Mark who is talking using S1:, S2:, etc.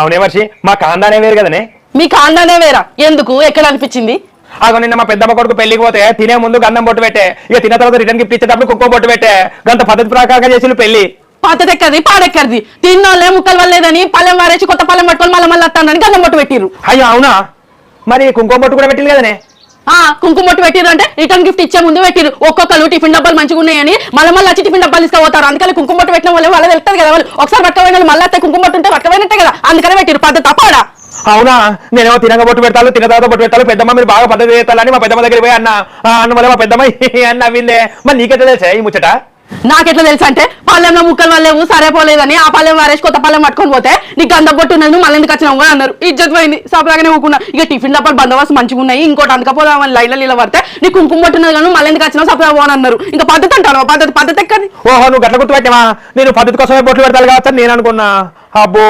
S1: అవునే వర్షి, మా కాందానే వేరు కదనే.
S2: మీ కాండానే వేరా? ఎందుకు ఎక్కడ అనిపించింది?
S1: అగో నిన్న మా పెద్దమ్మ కొడుకు పెళ్లికి పోతే తినే ముందు గంధం బొట్టు పెట్టే, ఇక తిన్న తర్వాత రిటర్న్ గిఫ్ట్ ఇచ్చేటప్పుడు కుక్కో బొట్టు పెట్టే. గంత పద్ధతి ప్రకారంగా చేసి పెళ్లి.
S2: పద్ధతి ఎక్కడిది పాడెక్కడిది? తిన్నోళ్ళే ముక్కలు వల్లేదని పల్లెం వారేసి కొత్త పల్లెం పట్టుకొని మళ్ళీ వస్తానని గంధం బొట్టు పెట్టిర్రు.
S1: అయ్యో అవునా? మరి కుంకుమ బొట్టు కూడా పెట్టింది కదనే.
S2: కుంకుమ బొట్టు పెట్టిరు అంటే రిటర్న్ గిఫ్ట్ ఇచ్చే ముందు పెట్టిరు. ఒక్కొక్కరు టిఫిన్ డబ్బాలు మంచిగా ఉన్నాయని మళ్ళీ వచ్చి టిఫిన్ డబ్బాలు తీసుకుపోతారు. అందుకని కుంకుమ బొట్టు పెట్టిన వాళ్ళు వాళ్ళకి వెళ్తారు కదా. వాళ్ళు ఒకసారి పట్టుకోవాలి మళ్ళీ కుంకుమ బొట్టు ఉంటే పట్టుకోవాలంటే కదా, అందుకనే పెట్టిరు. పద్ధతి తప్పడా?
S1: అవునా? నేనేమో తినక బొట్టు పెడతాను, తిన్న తర్వాత బొట్టు పెట్టాలి. పెద్దమ్మ మీరు బాగా పద్ధతి చేస్తాలని మా పెద్దమ్మ దగ్గర పోయి అన్న మళ్ళీ మా పెద్దమ్మ అన్న విందే. మరి నీకెట్లా తెలుసా ఈ ముచ్చట?
S2: నాకెట్లా తెలుసు అంటే పల్లెంలో ముక్కలు వాళ్ళేవు సరిపోలేదని ఆ పల్లెం వారేసి కొత్త పల్లెం పట్టుకొని పోతే నీకు గంధ బొట్టు ఉన్నది మళ్ళీ ఎందుకు వచ్చినావు అని అన్నారు. ఇజ్జత్ పోయింది. సపరాగానే ఊకున్నా. ఇక టిఫిన్ డబ్బాలు బందోబస్తు మంచిగా ఉన్నాయి, ఇంకోటి అందుకపోదామని లైన్లో నీళ్ళ పడితే నీ కుంకుమ బొట్టు ఉన్నది కానీ మళ్ళీ ఎందుకు వచ్చినావు సపరా పోని అన్నారు. ఇంకా పద్ధతి అంటాను. పద్ధతి ఎక్కడి?
S1: ఓహో, నువ్వు గట్ల గుర్తుపెట్టావా? నేను పద్ధతి కోసమే బొట్లు పెడతాను కావచ్చు నేను అనుకున్నా. అబ్బో.